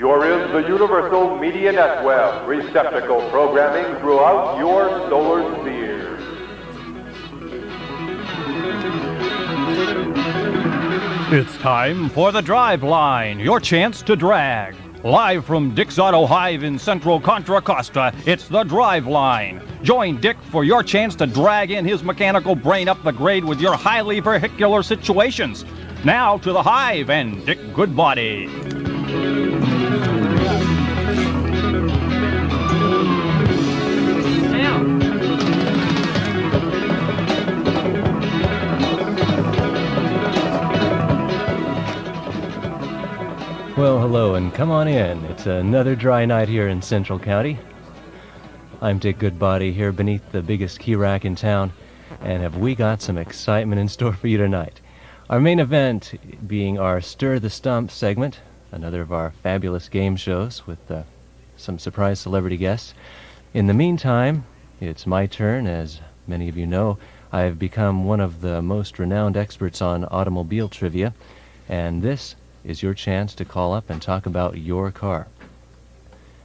You're in the Universal Media Network, receptacle programming throughout your solar sphere. It's time for the Drive Line, your chance to drag. Live from Dick's Auto Hive in central Contra Costa, it's the Drive Line. Join Dick for your chance to drag in his mechanical brain up the grade with your highly vehicular situations. Now to the Hive and Dick Goodbody. Well, hello, and come on in. It's another dry night here in Central County. I'm Dick Goodbody here beneath the biggest key rack in town, and have we got some excitement in store for you tonight. Our main event being our Stir the Stump segment, another of our fabulous game shows with some surprise celebrity guests. In the meantime, it's my turn. As many of you know, I've become one of the most renowned experts on automobile trivia, and this is your chance to call up and talk about your car.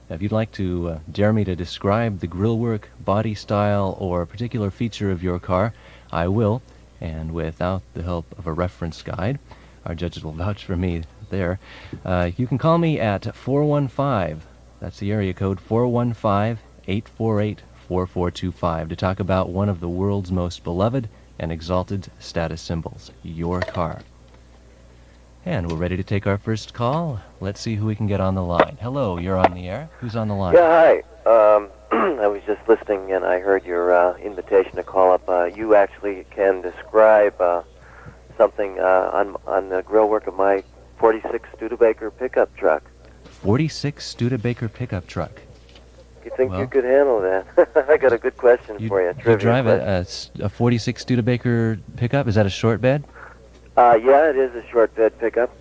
Now, if you'd like to dare me to describe the grillwork, body style, or a particular feature of your car, I will, and without the help of a reference guide, our judges will vouch for me there. You can call me at 415, that's the area code, 415-848-4425, to talk about one of the world's most beloved and exalted status symbols, your car. And we're ready to take our first call. Let's see who we can get on the line. Hello, you're on the air. Who's on the line? Yeah, hi. I was just listening, and I heard your invitation to call up. You actually can describe something on the grillwork of my 46 Studebaker pickup truck. 46 Studebaker pickup truck. You think you could handle that? I got a good question for you. You drive a 46 Studebaker pickup? Is that a short bed? Yeah, it is a short bed pickup.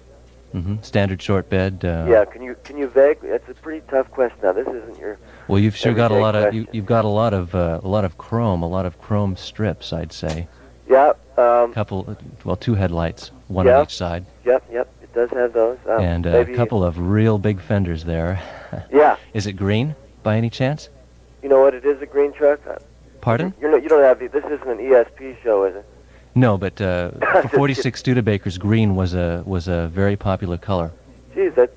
Mm-hmm. Standard short bed. Yeah, can you vaguely? It's a pretty tough question. Now, this isn't your. Well, you've sure got a lot question. of you've got a lot of chrome strips, I'd say. Yeah. Two headlights, one on each side. Yep, it does have those. And a couple of real big fenders there. Yeah. Is it green by any chance? You know what? It is a green truck. Pardon? You don't have this isn't an ESP show, is it? No, but for 46 Studebakers, green was a very popular color. Geez, that's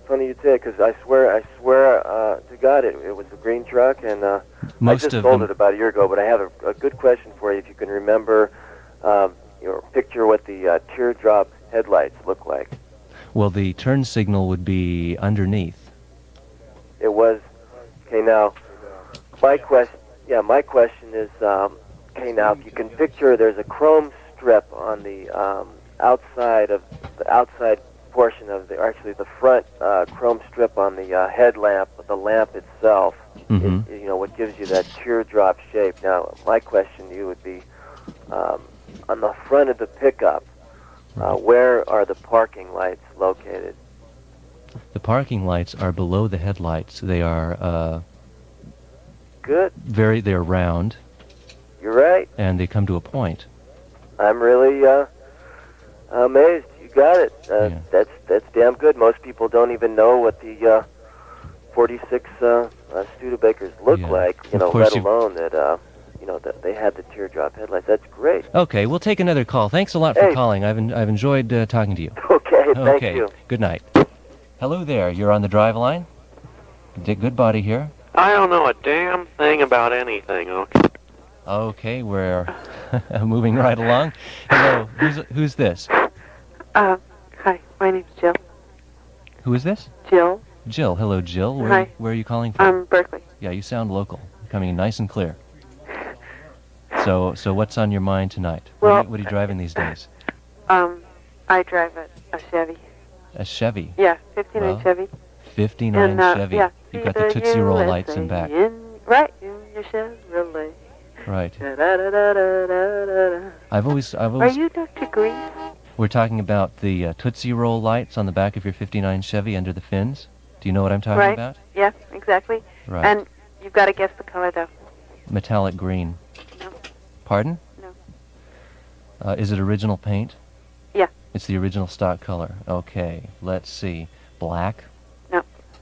funny you say, because I swear to God it was a green truck, and I just sold it about a year ago. But I have a good question for you, if you can remember, picture what the teardrop headlights look like. Well, the turn signal would be underneath. It was. Okay, now my question is. Okay, now if you can picture, there's a chrome strip on the outside portion of the front chrome strip on the headlamp, the lamp itself. Mm-hmm. What gives you that teardrop shape. Now, my question to you would be, on the front of the pickup, where are the parking lights located? The parking lights are below the headlights. They are good. They're round. You're right. And they come to a point. I'm really amazed. You got it. Yeah. That's damn good. Most people don't even know what the 46 Studebakers look like. Let alone that that they had the teardrop headlights. That's great. Okay, we'll take another call. Thanks a lot for calling. I've enjoyed talking to you. Okay, thank you. Good night. Hello there. You're on the Drive Line. Dick Goodbody here. I don't know a damn thing about anything. Okay, we're moving right along. Hello, who's this? Hi, my name's Jill. Who is this? Jill. Jill, hello Jill. Hi. Where are you calling from? Berkeley. Yeah, you sound local. You're coming in nice and clear. So what's on your mind tonight? Well, what are you driving these days? I drive a Chevy. A Chevy? Yeah, 59 Chevy. 59 Chevy. Yeah. You've got the Tootsie Roll lights in back. Right, in your Chevrolet. Right. Da-da-da-da-da-da-da. I've always. Are you Dr. Green? We're talking about the Tootsie Roll lights on the back of your 59 Chevy under the fins. Do you know what I'm talking about? Yeah, exactly. Right. And you've got to guess the color, though. Metallic green. No. Pardon? No. Is it original paint? Yeah. It's the original stock color. Okay, let's see. Black?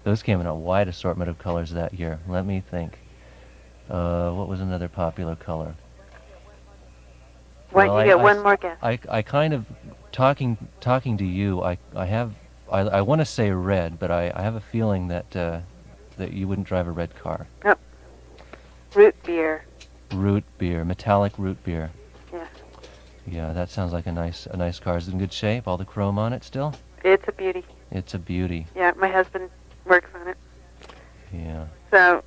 Those came in a wide assortment of colors that year. Let me think. What was another popular color? Well, you get one more guess. I kind of, talking to you, I want to say red, but I have a feeling that that you wouldn't drive a red car. Nope. Root beer. Root beer, metallic root beer. Yeah. Yeah, that sounds like a nice car. Is it in good shape? All the chrome on it still? It's a beauty. It's a beauty. Yeah, my husband works on it. Yeah. So.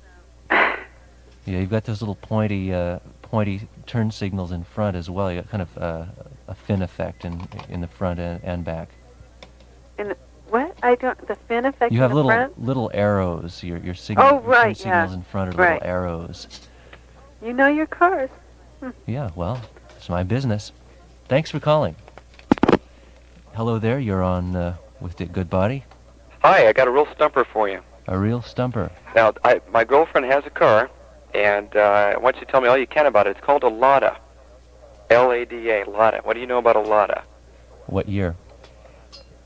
Yeah, you've got those little pointy turn signals in front as well. You got kind of a fin effect in the front and back. In the, what? I don't. The fin effect. You have in the front? little arrows. Your signal. Oh, right. Turn signals in front are little arrows. You know your cars. Yeah. Well, it's my business. Thanks for calling. Hello there. You're on with Dick Goodbody. Hi. I got a real stumper for you. A real stumper. Now, my girlfriend has a car. And I want you to tell me all you can about it. It's called a Lada. L-A-D-A, Lada. What do you know about a Lada? What year?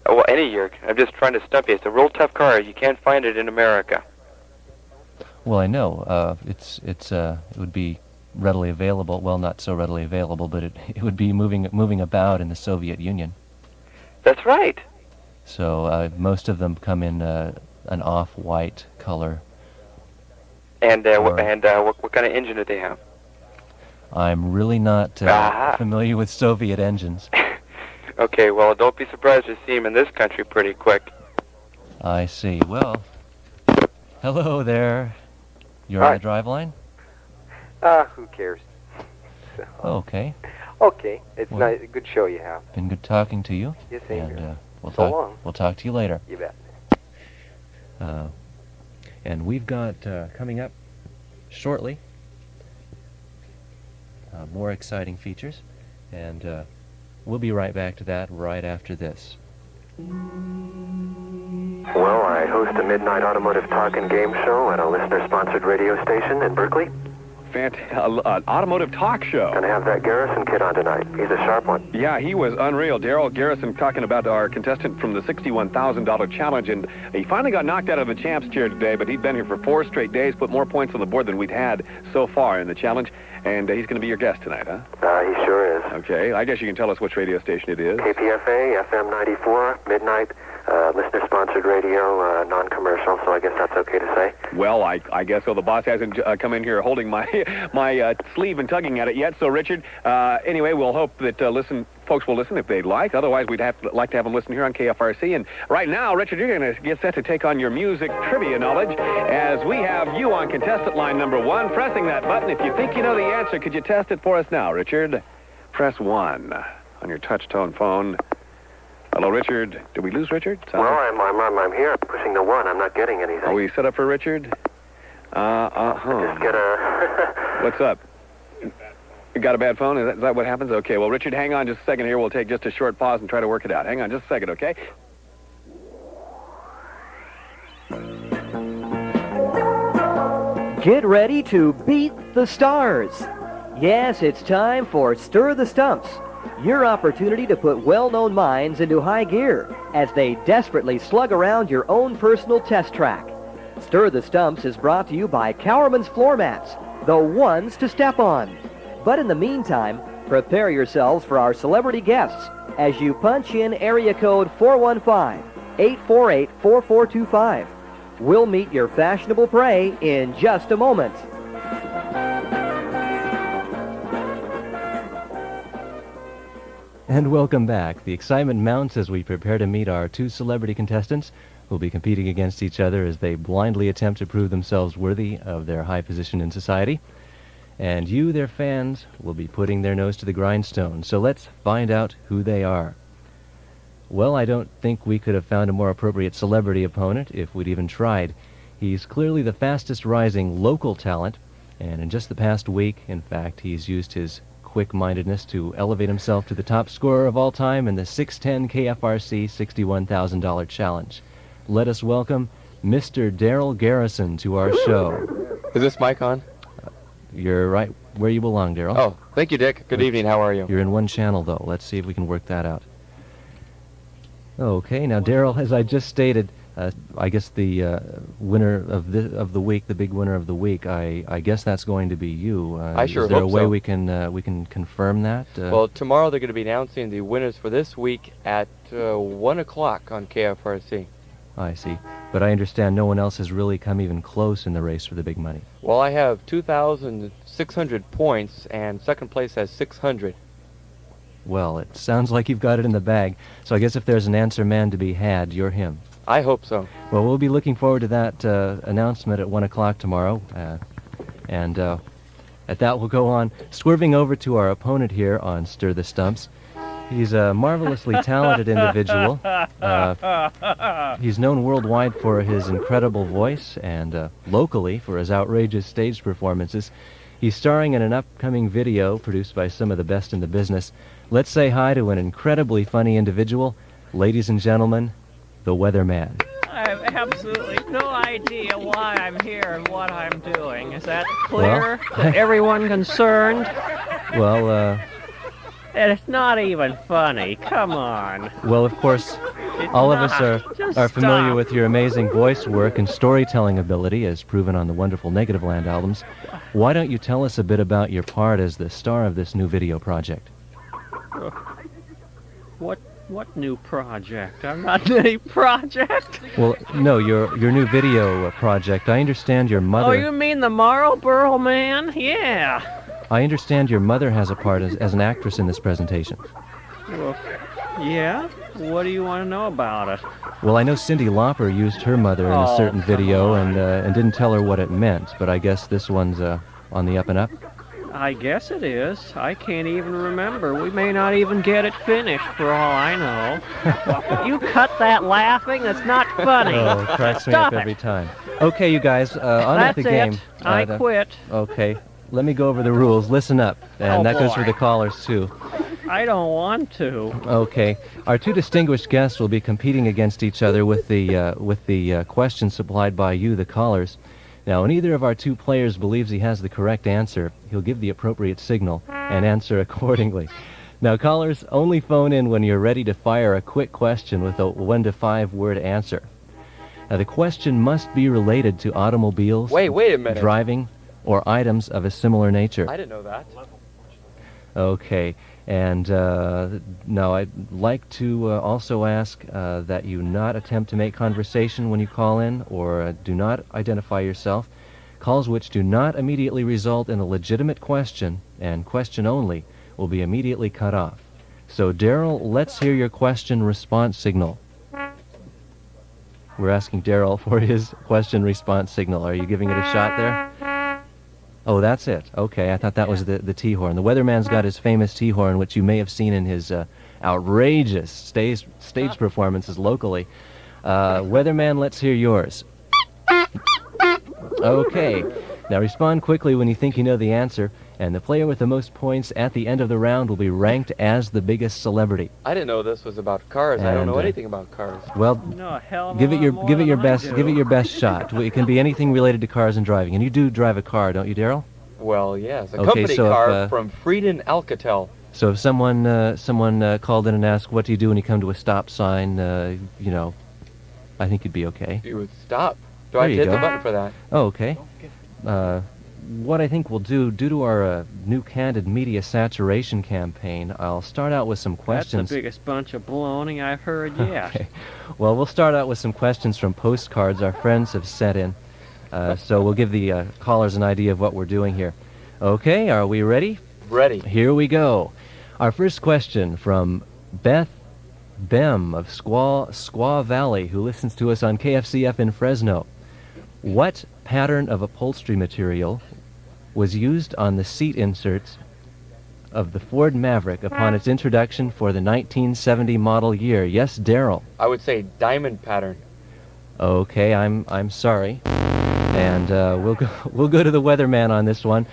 Oh, well, any year. I'm just trying to stump you. It's a real tough car. You can't find it in America. Well, I know. It would be readily available. Well, not so readily available, but it would be moving about in the Soviet Union. That's right. So most of them come in an off-white color. And what kind of engine do they have? I'm really not familiar with Soviet engines. Okay, well, don't be surprised to see them in this country pretty quick. I see. Well, hello there. You're on the drive line? Who cares? So, okay. Okay, it's nice. A good show you have. Been good talking to you. Yes, same here. We'll talk to you later. You bet. And we've got coming up shortly more exciting features, and we'll be right back to that right after this. Well, I host a midnight automotive talk and game show at a listener-sponsored radio station in Berkeley. An automotive talk show. Gonna have that Garrison kid on tonight. He's a sharp one. Yeah, he was unreal. Daryl Garrison talking about our contestant from the $61,000 challenge, and he finally got knocked out of the champ's chair today, but he'd been here for 4 straight days, put more points on the board than we'd had so far in the challenge, and he's going to be your guest tonight, huh? He sure is. Okay, I guess you can tell us which radio station it is. KPFA, FM 94, midnight, listener-sponsored radio, non-commercial, so I guess that's okay to say. Well, I guess so. The boss hasn't come in here holding my sleeve and tugging at it yet. So, Richard, anyway, we'll hope that folks will listen if they'd like. Otherwise, we'd like to have them listen here on KFRC. And right now, Richard, you're going to get set to take on your music trivia knowledge as we have you on contestant line number 1, pressing that button. If you think you know the answer, could you test it for us now, Richard? Press 1 on your touch-tone phone. Hello, Richard. Did we lose Richard? Well, I'm here. I'm pushing the 1. I'm not getting anything. Are we set up for Richard? Just get a... What's up? You got a bad phone? Is that what happens? Okay, well, Richard, hang on just a second here. We'll take just a short pause and try to work it out. Hang on just a second, okay? Get ready to beat the stars. Yes, it's time for Stir the Stumps, your opportunity to put well-known minds into high gear as they desperately slug around your own personal test track. Stir the Stumps is brought to you by Cowerman's Floor Mats, the ones to step on. But in the meantime, prepare yourselves for our celebrity guests as you punch in area code 415-848-4425. We'll meet your fashionable prey in just a moment. And welcome back. The excitement mounts as we prepare to meet our 2 celebrity contestants who will be competing against each other as they blindly attempt to prove themselves worthy of their high position in society. And you, their fans, will be putting their nose to the grindstone. So let's find out who they are. Well, I don't think we could have found a more appropriate celebrity opponent if we'd even tried. He's clearly the fastest rising local talent, and in just the past week, in fact, he's used his quick-mindedness to elevate himself to the top scorer of all time in the 610 KFRC $61,000 challenge. Let us welcome Mr. Daryl Garrison to our show. Is this mic on? You're right where you belong, Daryl. Oh, thank you, Dick. Good evening. How are you? You're in one channel, though. Let's see if we can work that out. Okay, now, Daryl, as I just stated, I guess the winner of the week, the big winner of the week, I guess that's going to be you. I sure Is there a hope way so. we can confirm that? Well, tomorrow they're going to be announcing the winners for this week at 1 o'clock on KFRC. I see. But I understand no one else has really come even close in the race for the big money. Well, I have 2,600 points, and second place has 600. Well, it sounds like you've got it in the bag. So I guess if there's an answer man to be had, you're him. I hope so. Well, we'll be looking forward to that announcement at 1 o'clock tomorrow. And at that, we'll go on swerving over to our opponent here on Stir the Stumps. He's a marvelously talented individual. He's known worldwide for his incredible voice and locally for his outrageous stage performances. He's starring in an upcoming video produced by some of the best in the business. Let's say hi to an incredibly funny individual. Ladies and gentlemen, the Weatherman. I have absolutely no idea why I'm here and what I'm doing. Is that clear to everyone concerned? Well, And it's not even funny. Come on. well, of course, It's all of not. us Just are familiar stop. with your amazing voice work and storytelling ability as proven on the wonderful Negativland albums. Why don't you tell us a bit about your part as the star of this new video project? What new project? I'm not in any project. Well, no, your new video project. I understand your mother... Oh, you mean the Marlboro Man? Yeah. I understand your mother has a part as an actress in this presentation. Well, yeah? What do you want to know about it? Well, I know Cyndi Lauper used her mother in a Oh, certain come video on. and didn't tell her what it meant, but I guess this one's on the up and up. I guess it is. I can't even remember. We may not even get it finished, for all I know. You cut that laughing? That's not funny. Oh, it cracks me Stop up every it. time. Okay, you guys, on That's with the game. it. I quit. Okay, let me go over the rules. Listen up, and Oh, that goes for boy. the callers too. I don't want to. Okay, our two distinguished guests will be competing against each other with the questions supplied by you, the callers. Now, when either of our two players believes he has the correct answer, he'll give the appropriate signal and answer accordingly. Now, callers, only phone in when you're ready to fire a quick question with a 1 to 5 word answer. Now, the question must be related to automobiles, Wait a minute. driving, or items of a similar nature. I didn't know that. Okay, and now I'd like to also ask that you not attempt to make conversation when you call in, or do not identify yourself. Calls which do not immediately result in a legitimate question, and question only, will be immediately cut off. So, Daryl, let's hear your question response signal. We're asking Daryl for his question response signal. Are you giving it a shot there? Oh, that's it. Okay, I thought that was the T-horn. The Weatherman's got his famous T-horn, which you may have seen in his outrageous stage performances locally. Weatherman, let's hear yours. Okay, now respond quickly when you think you know the answer, and the player with the most points at the end of the round will be ranked as the biggest celebrity. I didn't know this was about cars. I don't know And, anything about cars. Well, No, a hell of a give it lot your more give it than your I best do. give it your best shot. It can be anything related to cars and driving, and you do drive a car, don't you, Daryl? Well, yes, a Okay, company so if, car from Frieden Alcatel. So if someone called in and asked, "What do you do when you come to a stop sign?" I think you'd be okay. You would stop. Do I There have you to hit the go. button for that? Oh, okay. What I think we'll do, due to our new candid media saturation campaign, I'll start out with some questions. That's the biggest bunch of baloney I've heard yet. Okay. Well, we'll start out with some questions from postcards our friends have sent in. So we'll give the callers an idea of what we're doing here. Okay, are we ready? Ready. Here we go. Our first question from Beth Bem of Squaw Valley, who listens to us on KFCF in Fresno. What pattern of upholstery material was used on the seat inserts of the Ford Maverick upon its introduction for the 1970 model year? Yes, Daryl. I would say diamond pattern. Okay, I'm sorry. And we'll go to the Weatherman on this one.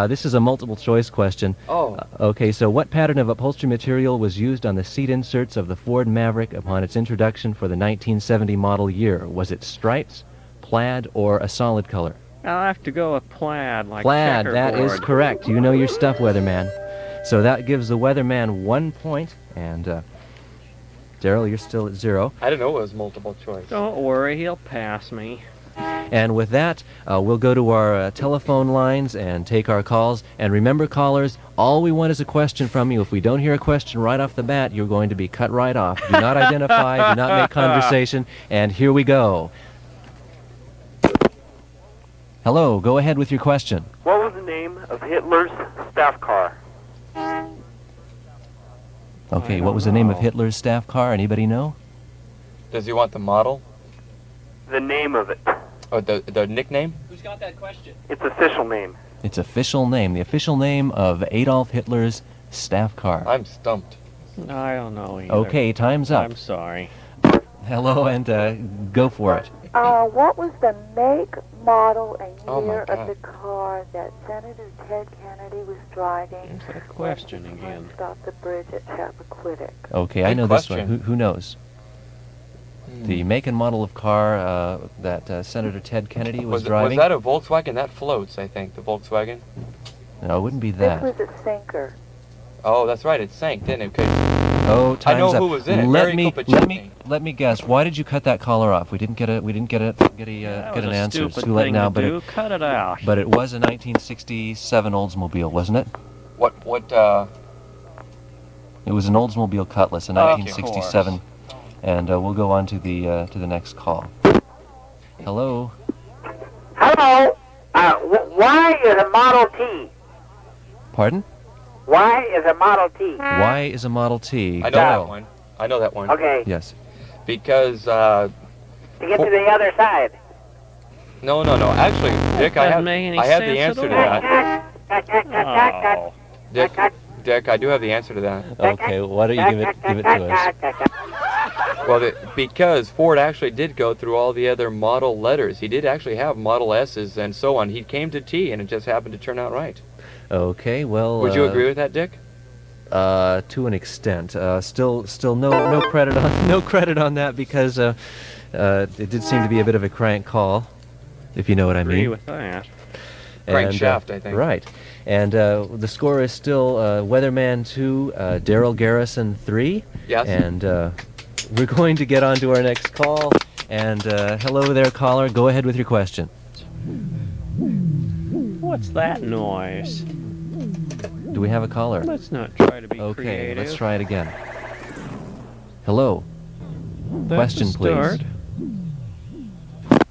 This is a multiple choice question. Oh. Okay, so what pattern of upholstery material was used on the seat inserts of the Ford Maverick upon its introduction for the 1970 model year? Was it stripes, plaid, or a solid color? I'll have to go with plaid, like Plaid, that is checkerboard. correct. You know your stuff, Weatherman. So that gives the Weatherman 1 point, and Daryl, you're still at 0. I didn't know it was multiple choice. Don't worry, he'll pass me. And with that, we'll go to our telephone lines and take our calls. And remember, callers, all we want is a question from you. If we don't hear a question right off the bat, you're going to be cut right off. Do not identify, do not make conversation. And here we go. Hello, go ahead with your question. What was the name of Hitler's staff car? Okay, what was the name of Hitler's staff car? Anybody know? Does he want the model? The name of it. Oh, the nickname? Who's got that question? Its official name. Its official name, the official name of Adolf Hitler's staff car. I'm stumped. I don't know either. Okay, time's up. I'm sorry. Hello, and go for it. What was the make, model, and Oh, my year God. of the car that Senator Ted Kennedy was driving What's that question when he again? jumped off the bridge at Chappaquiddick? Okay, I Good know this one. question. Who knows? The make and model of car that Senator Ted Kennedy was driving. Was that a Volkswagen? That floats, I think, the Volkswagen. No, it wouldn't be that. This was a sinker. Oh, that's right, it sank, didn't it? Okay. Oh, time's I know up. who was in it. Let Mary me Kopachevny. let me guess. Why did you cut that caller off? We didn't get That an was a answer. It's stupid too late thing now, to but do. Cut it out. but it was a 1967 Oldsmobile, wasn't it? What, It was an Oldsmobile Cutlass in Of 1967, and we'll go on to the next call. Hello. Hello. Why is a Model T? Pardon? Why is a Model T? Why is a Model T? I know that one. I know that one. Okay. Yes. Because, To get to the other side. no. Actually, Dick, I have the sense answer at to that. Oh. Dick, I do have the answer to that. Okay, why don't you give it to us? Well, because Ford actually did go through all the other model letters. He did actually have Model S's and so on. He came to T, and it just happened to turn out right. Okay, well. Would you agree with that, Dick? To an extent. Still no credit on that because it did seem to be a bit of a crank call, if you know what I Agree mean. with that. Crank shaft, I think. Right. And the score is still Weatherman 2, Daryl Garrison 3. Yes. And we're going to get on to our next call. And hello there, caller. Go ahead with your question. What's that noise? Do we have a caller? Let's not try to be Okay, creative. let's try it again. Hello. That's Question, a start. please.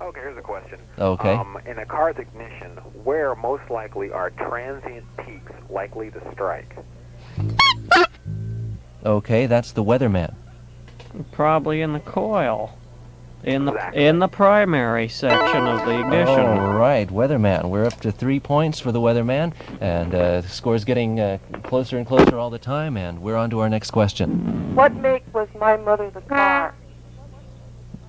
Okay, here's a question. Okay. In a car's ignition, where most likely are transient peaks likely to strike? Okay, that's the Weatherman. Probably in the coil. In the primary section of the ignition. All right, Weatherman. We're up to 3 points for the Weatherman, and the score's getting closer and closer all the time, and we're on to our next question. What make was my mother the car?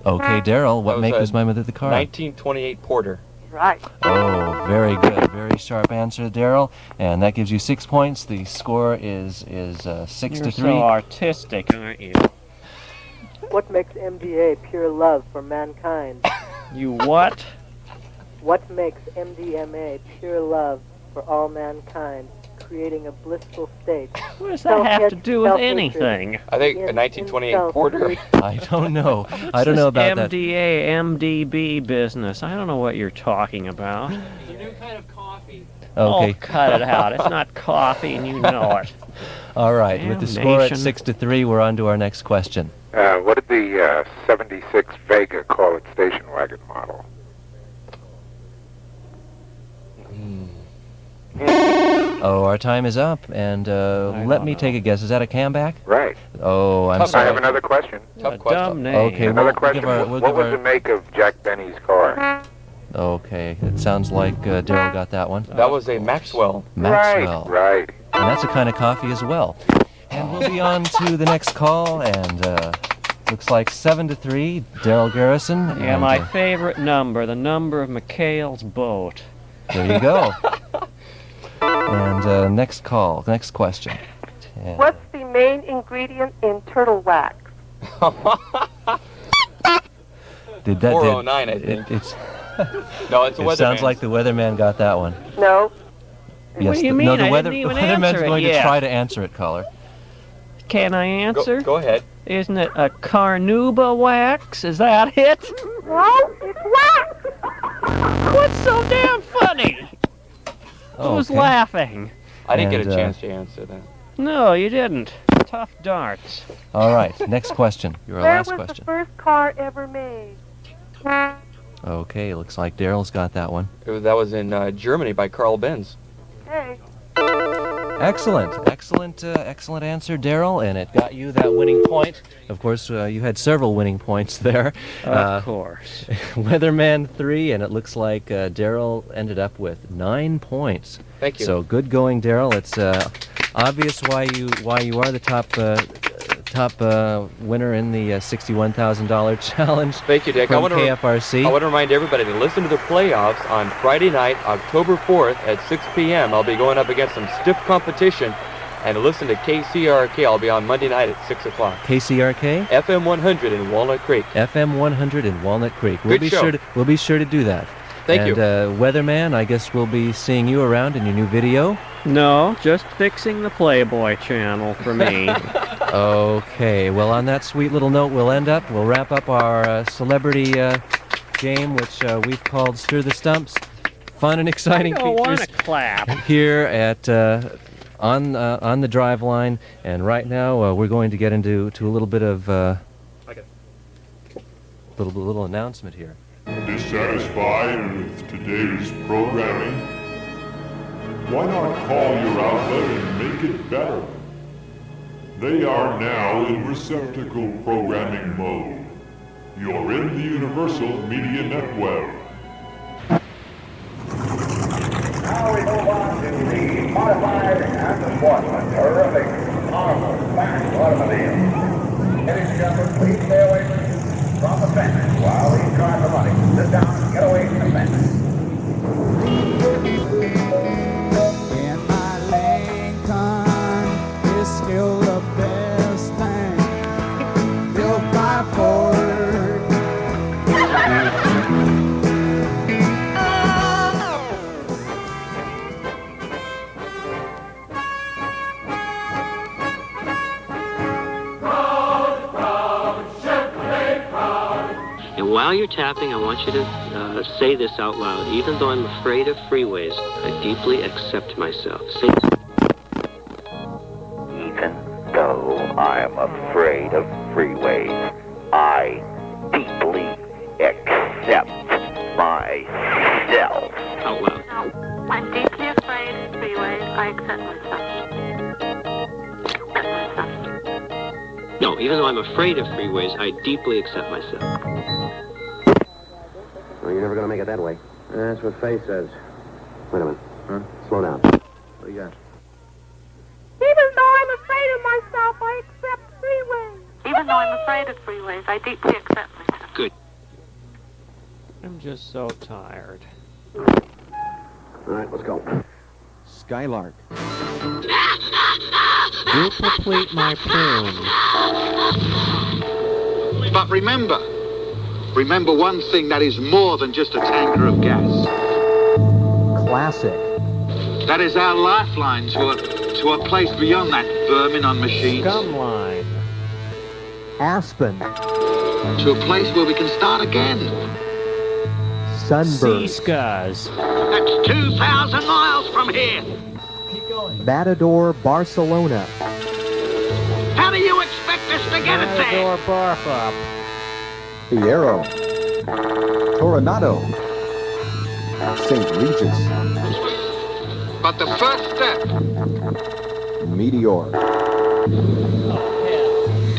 Okay, Daryl, what That was make a was my mother the car? 1928 Porter. Right. Oh, very good. Very sharp answer, Daryl. And that gives you 6 points. The score is 6 You're to 3. so artistic, aren't you? What makes MDA pure love for mankind? You what? What makes MDMA pure love for all mankind, creating a blissful state? What does that have to do with anything? I think a 1928 Porter. I don't know. I don't know about that. MDA, MDB business. I don't know what you're talking about. It's a new kind of coffee. Okay. Oh, cut it out. It's not coffee, and you know it. All right. With the score at Damnation. 6 to 3, we're on to our next question. What did the 76 Vega call its station wagon model? Oh, our time is up, and let me take a guess. Is that a comeback? Right. Oh, I'm I sorry. have another question. Tough question. Dumb name. Okay, Another we'll question. give our... What was the make of Jack Benny's car? Okay, it sounds like Daryl got that one. That was a Maxwell. Maxwell. Right. And that's a kind of coffee as well. And we'll be on to the next call, and looks like 7 to 3, Daryl Garrison. Yeah, and, my favorite number, the number of McHale's boat. there you go. And next call, next question. And What's the main ingredient in turtle wax? did that? 409, I think. It's. No, it's a It Weatherman. sounds like the Weatherman got that one. No. Yes. What do you No, mean? the I weather, didn't even Weatherman's answer it going to yet. try to answer it, caller. Can I answer? Go ahead. Isn't it a carnauba wax? Is that it? No, it's wax. What's so damn funny? Who's Okay. laughing? I didn't get And, a chance to answer that. No, you didn't. Tough darts. All right, next question. Your Where last was question. the first car ever made? Okay, looks like Daryl's got that one. That was in Germany by Carl Benz. Hey. Excellent answer, Daryl, and it got you that winning point. Of course, you had several winning points there. Of course. Weatherman 3, and it looks like Daryl ended up with 9 points. Thank you. So good going, Daryl. It's obvious why you are the top winner in the $61,000 challenge. Thank you, Dick. From I want KFRC. to remind everybody to listen to the playoffs on Friday night, October 4th at 6 p.m. I'll be going up against some stiff competition. And to listen to KCRK, I'll be on Monday night at 6 o'clock. KCRK? FM 100 in Walnut Creek. FM 100 in Walnut Creek. We'll Good be show. we'll be sure to do that. Thank you. And Weatherman, I guess we'll be seeing you around in your new video. No, just fixing the Playboy channel for me. Okay, well, on that sweet little note, we'll wrap up our celebrity game, which we've called Stir the Stumps. Fun and exciting I don't want features to clap. here at on the drive line, and right now we're going to get into a little bit of little announcement here. Dissatisfied with today's programming? Why not call your outlet and make it better? They are now in receptacle programming mode. You're in the Universal Media Network. Now we move on to the modified and the sportsman. Terrific, powerful, fast automobile. Ladies and gentlemen, please stay away from the fence while these cars are running. Sit down and get away from the fence. And my Lincoln is still the best thing built by Ford. And while you're tapping, I want you to say this out loud. Even though I'm afraid of freeways, I deeply accept myself. Say Even though I am afraid of freeways, I deeply accept myself. out loud. No, I'm deeply afraid of freeways. I accept myself. No, even though I'm afraid of freeways, I deeply accept myself. Well, you're never going to make it that way. That's what Faye says. Wait a minute. Huh? Slow down. What do you got? Even though I'm afraid of myself, I accept freeways. Even though I'm afraid of freeways, I deeply accept myself. Good. I'm just so tired. All right, let's go. Skylark. Duplete my plume. But remember one thing, that is more than just a tanker of gas. Classic. That is our lifeline to a place beyond that vermin on machines. Scumline. Aspen. To a place where we can start again. Sunburn. Seascars. That's 2,000 miles from here. Matador, Barcelona. How do you expect us to get it there? Matador barf up. Fierro. Coronado. St. Regis. But the first step, Meteor.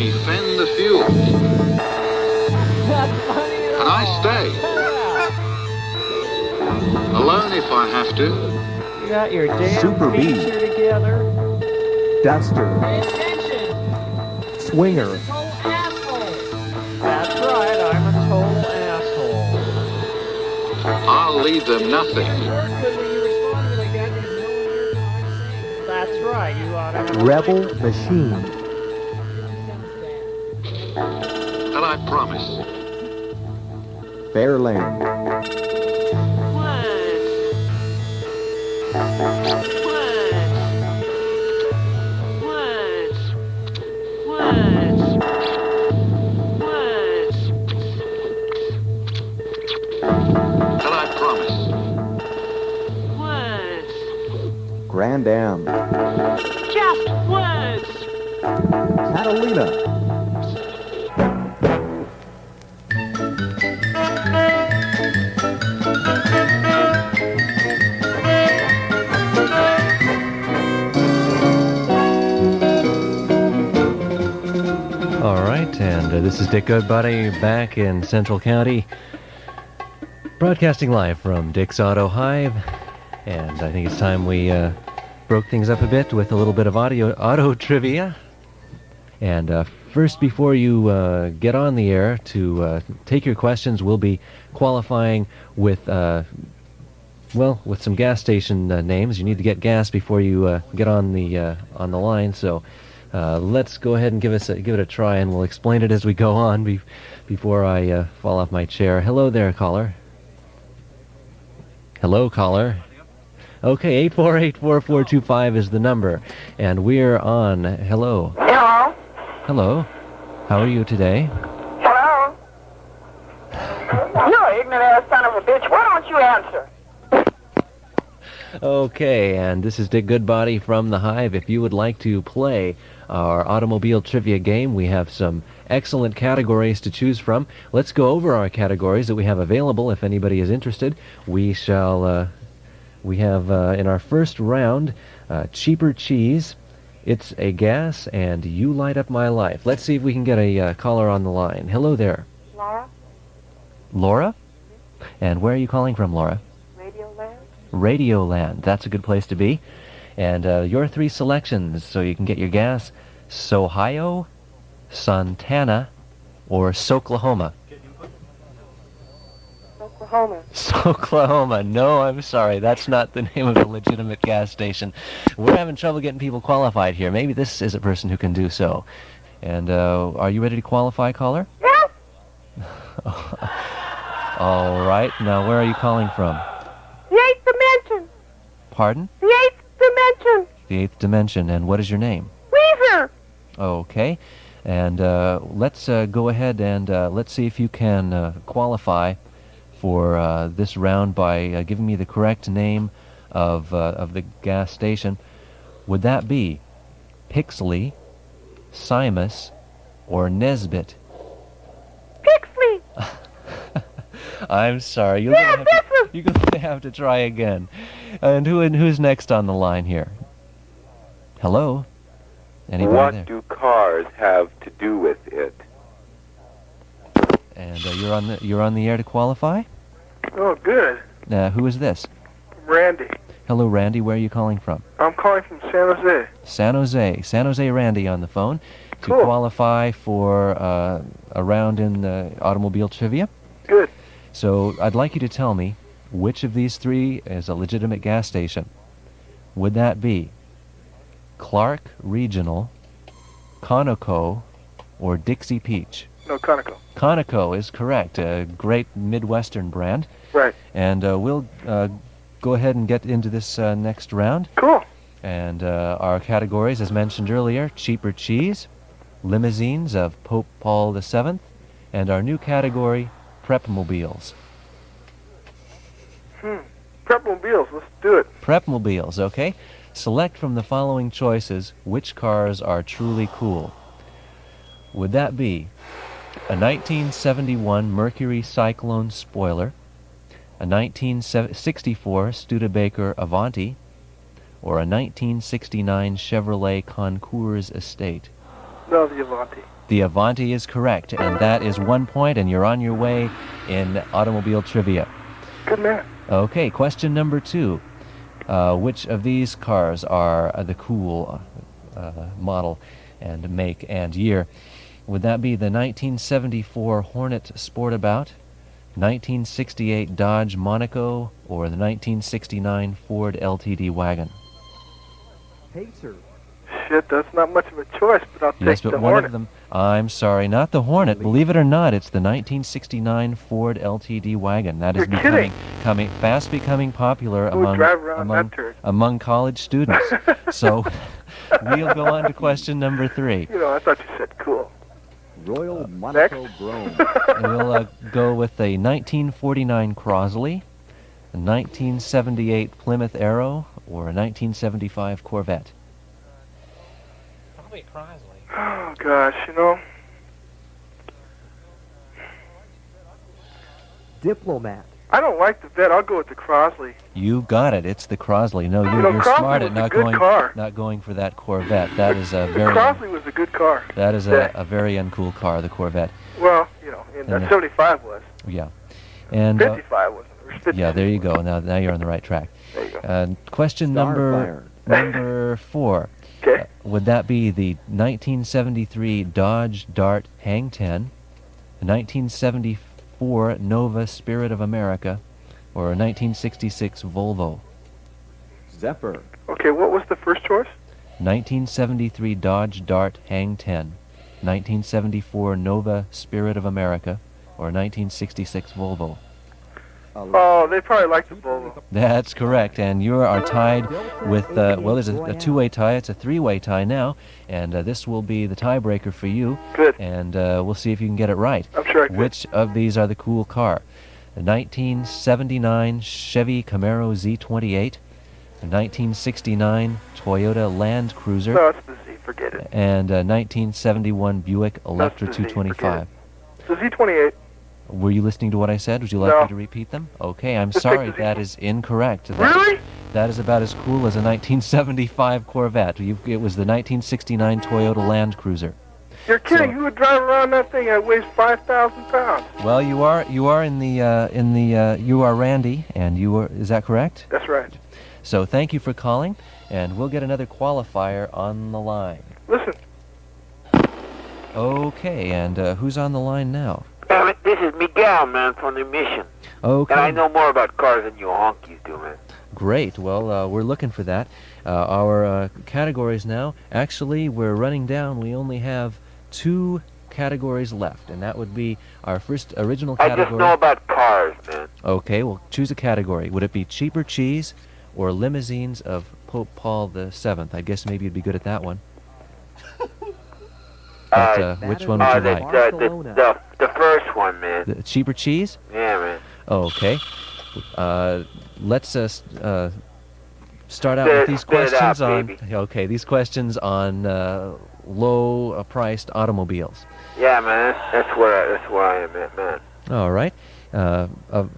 defend the fuel. And I stay. Alone if I have to. You got your damn Super B. feature together. Duster. Swinger. That's right, I'm a total asshole. I'll leave them nothing. That's right, you ought to. Rebel Machine. And I promise. Fairlane. Grand Am. Just words. Catalina. All right, and this is Dick Goodbody back in Central County, broadcasting live from Dick's Auto Hive, and I think it's time we broke things up a bit with a little bit of auto trivia. And first, before you get on the air to take your questions, we'll be qualifying with, with some gas station names. You need to get gas before you get on the line, so let's go ahead and give it a try, and we'll explain it as we go on before I fall off my chair. Hello there, caller. Hello, caller. Okay, 848-4425 is the number, and we're on. Hello. Hello. Hello. How are you today? Hello. You're an ignorant ass son of a bitch. Why don't you answer? Okay, and this is Dick Goodbody from the Hive. If you would like to play our automobile trivia game, we have some excellent categories to choose from. Let's go over our categories that we have available. If anybody is interested, we shall. We have in our first round, cheaper cheese. It's a gas, and you light up my life. Let's see if we can get a caller on the line. Hello there. Laura? Laura? And where are you calling from, Laura? Radioland? Radioland. That's a good place to be. And your three selections, so you can get your gas: Sohio, Santana, or Soklahoma. Oklahoma. Soklahoma. No, I'm sorry. That's not the name of a legitimate gas station. We're having trouble getting people qualified here. Maybe this is a person who can do so. And are you ready to qualify, caller? Yes. All right. Now, where are you calling from? The eighth dimension. Pardon? The eighth dimension. The eighth dimension. And what is your name? Weezer. Okay. And let's go ahead and let's see if you can qualify for this round by giving me the correct name of the gas station. Would that be Pixley, Simus, or Nesbit? Pixley. I'm sorry. You're gonna have to try again. And who's next on the line here? Hello? Anybody What there? do cars have to do with it? And you're on the air to qualify? Oh, good. Who is this? Randy. Hello, Randy. Where are you calling from? I'm calling from San Jose. San Jose. San Jose Randy on the phone to Cool. qualify for a round in automobile trivia. Good. So I'd like you to tell me which of these three is a legitimate gas station. Would that be Clark Regional, Conoco, or Dixie Peach? No, Conoco. Conoco is correct. A great Midwestern brand. Right. And we'll go ahead and get into this next round. Cool. And our categories, as mentioned earlier: cheaper cheese, limousines of Pope Paul VII, and our new category, prepmobiles. Prepmobiles. Let's do it. Prepmobiles, okay? Select from the following choices which cars are truly cool. Would that be a 1971 Mercury Cyclone spoiler, a 1964 Studebaker Avanti, or a 1969 Chevrolet Concours Estate? No, the Avanti. The Avanti is correct, and that is 1 point, and you're on your way in automobile trivia. Good man. Okay, question number 2. Which of these cars are the cool model and make and year? Would that be the 1974 Hornet Sportabout, 1968 Dodge Monaco, or the 1969 Ford LTD wagon? Pacer. Shit, that's not much of a choice, but I'll Yes, take but the one Hornet. of them. I'm sorry, not the Hornet. Believe it or not, it's the 1969 Ford LTD wagon. That is You're fast becoming popular Who would among drive around that turd? among college students. So we'll go on to question number 3. You know, I thought you said cool. Royal Monaco Brome. And we'll go with a 1949 Crosley, a 1978 Plymouth Arrow, or a 1975 Corvette? Probably Crosley. Oh, gosh, you know. Diplomat. I don't like the vet. I'll go with the Crosley. You got it. It's the Crosley. No, you're Crosley smart was at a good car. not going for that Corvette. That is a The very Crosley was a good car. that is a very uncool car, the Corvette. Well, you know, in And 75 was. Yeah, and 55 wasn't. Or 50. yeah, there you go. Now you're on the right track. There you go. Question number 4. Okay. Would that be the 1973 Dodge Dart Hang 10, the 1974 Nova Spirit of America, or a 1966 Volvo? Zephyr. Okay, what was the first choice? 1973 Dodge Dart Hang 10, 1974 Nova Spirit of America, or 1966 Volvo? Oh, they probably like the Volvo. That's correct, and you are tied with, well, there's a two-way tie. It's a three-way tie now, and this will be the tiebreaker for you. Good. And we'll see if you can get it right. I'm sure I could. Which of these are the cool car? The 1979 Chevy Camaro Z28, the 1969 Toyota Land Cruiser, No, it's the Z. Forget it. and a 1971 Buick Electra That's the Z, 225. It's the Z28. Were you listening to what I said? Would you like No. me to repeat them? Okay, I'm Just take sorry. the Z. That is incorrect. Really? That is about as cool as a 1975 Corvette. It was the 1969 Toyota Land Cruiser. You're kidding. Who would drive around that thing that weighs 5,000 pounds? Well, you are in the you are Randy, and is that correct? That's right. So thank you for calling, and we'll get another qualifier on the line. Listen. Okay, and who's on the line now? This is Miguel, man, from the Mission. Okay. And I know more about cars than you honkies do, man. Great. Well, we're looking for that. Our categories now, actually, we're running down. We only have 2 categories left, and that would be our first original category. I just know about cars, man. Okay, well, choose a category. Would it be cheaper cheese or limousines of Pope Paul VII? I guess maybe you'd be good at that one. But, which one would you like? The first one, man. The cheaper cheese? Yeah, man. Okay. Let's start out with these questions on. Okay, these questions on low-priced automobiles. Yeah, man. That's where I am at, man. All right.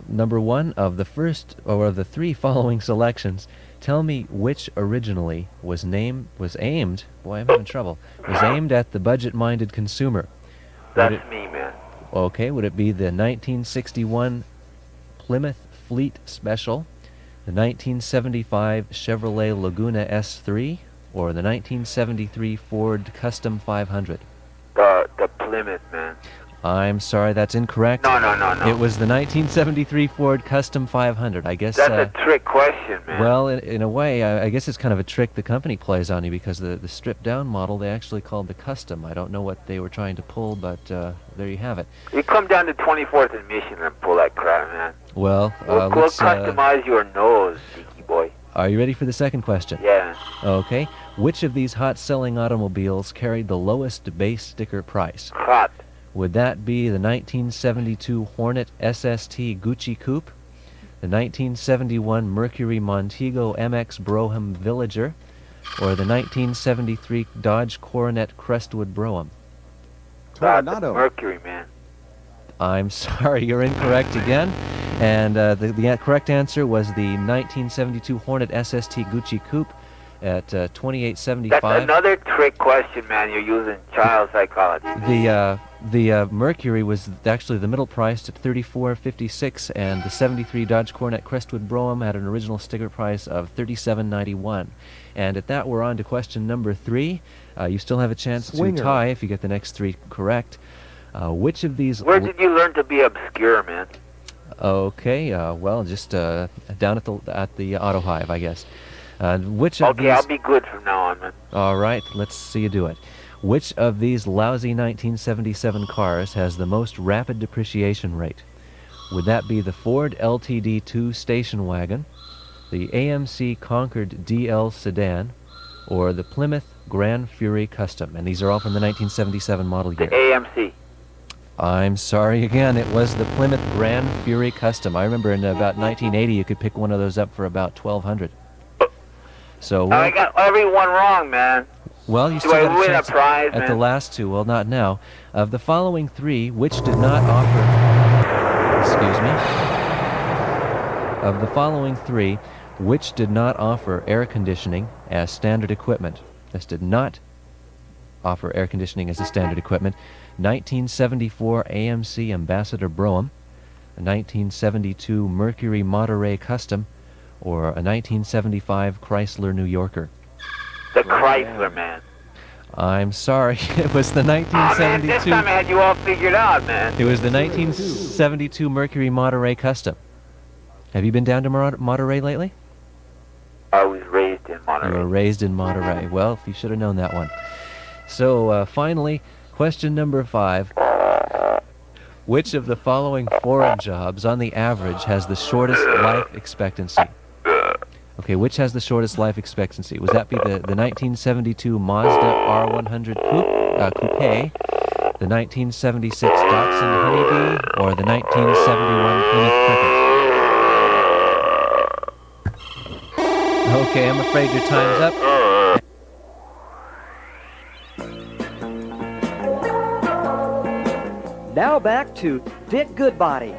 Number 1 of the first or of the 3 following selections. Tell me which originally was aimed. Boy, I'm having trouble. Was aimed at the budget-minded consumer. That's me, man. Okay, would it be the 1961 Plymouth Fleet Special, the 1975 Chevrolet Laguna S3, or the 1973 Ford Custom 500? The Plymouth, man. I'm sorry, that's incorrect. No. It was the 1973 Ford Custom 500. I guess that's a trick question, man. Well, in a way, I guess it's kind of a trick the company plays on you, because the stripped-down model they actually called the Custom. I don't know what they were trying to pull, but there you have it. You come down to 24th and Mission and pull that crap, man. Well, we'll let's customize your nose, Geeky boy. Are you ready for the second question? Yeah. Okay. Which of these hot-selling automobiles carried the lowest base sticker price? Hot. Would that be the 1972 Hornet SST Gucci Coupe, the 1971 Mercury Montego MX Brougham Villager, or the 1973 Dodge Coronet Crestwood Brougham? The Mercury, man. I'm sorry, you're incorrect again. And the correct answer was the 1972 Hornet SST Gucci Coupe at $2,875. That's another trick question, man. You're using child psychology. The Mercury was actually the middle priced at $34.56, and the '73 Dodge Coronet Crestwood Brougham had an original sticker price of $37.91. And at that, we're on to question number 3. You still have a chance to tie if you get the next 3 correct. Which of these? Where did you learn to be obscure, man? Okay, well, just down at the Auto Hive, I guess. Which of these? Okay, I'll be good from now on, man. All right, let's see you do it. Which of these lousy 1977 cars has the most rapid depreciation rate? Would that be the Ford LTD2 station wagon, the AMC Concord DL sedan, or the Plymouth Grand Fury Custom? And these are all from the 1977 model year. The AMC. I'm sorry again, it was the Plymouth Grand Fury Custom. I remember in about 1980 you could pick one of those up for about $1,200. So I got everyone wrong, man. well, you Do still I got a win a chance prize, at man? the last two. Well, not now. Of the following three, which did not offer... Excuse me. Of the following three, which did not offer air conditioning as standard equipment? This did not offer air conditioning as a standard equipment. 1974 AMC Ambassador Brougham, a 1972 Mercury Monterey Custom, or a 1975 Chrysler New Yorker. The Chrysler, man. I'm sorry, it was the Oh, man, 1972. this time I had you all figured out, man. It was the 1972 Mercury Monterey Custom. Have you been down to Monterey lately? I was raised in Monterey. You were raised in Monterey. Well, you should have known that one. So, finally, question number 5. Which of the following foreign jobs, on the average, has the shortest life expectancy? Okay, which has the shortest life expectancy? Would that be the 1972 Mazda R100 Coupe, the 1976 Datsun Honeybee, or the 1971 Plymouth Cricket? Okay, I'm afraid your time's up. Now back to Dick Goodbody.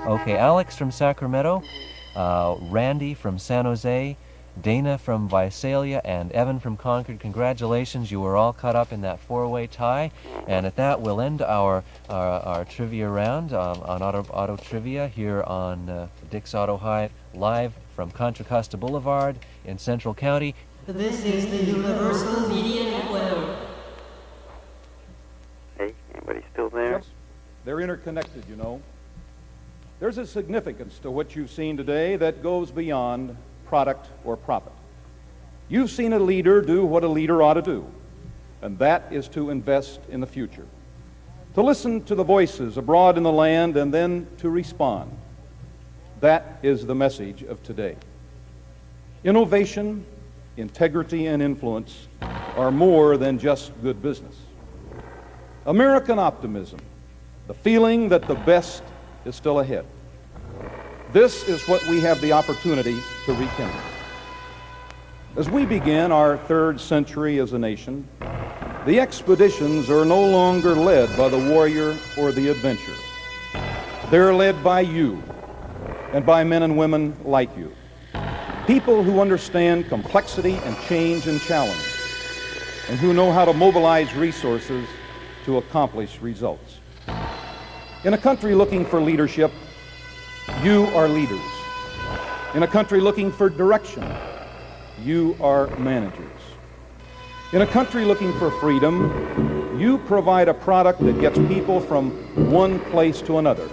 Okay, Alex from Sacramento, Randy from San Jose, Dana from Visalia, and Evan from Concord. Congratulations, you were all caught up in that four-way tie. And at that, we'll end our trivia round on auto trivia here on Dick's Auto Hive, live from Contra Costa Boulevard in Central County. This is the Universal Media Network. Hey, anybody still there? Yes, they're interconnected, you know. There's a significance to what you've seen today that goes beyond product or profit. You've seen a leader do what a leader ought to do, and that is to invest in the future, to listen to the voices abroad in the land and then to respond. That is the message of today. Innovation, integrity, and influence are more than just good business. American optimism, the feeling that the best is still ahead. This is what we have the opportunity to rekindle. As we begin our third century as a nation, the expeditions are no longer led by the warrior or the adventurer. They're led by you and by men and women like you, people who understand complexity and change and challenge, and who know how to mobilize resources to accomplish results. In a country looking for leadership, you are leaders. In a country looking for direction, you are managers. In a country looking for freedom, you provide a product that gets people from one place to another.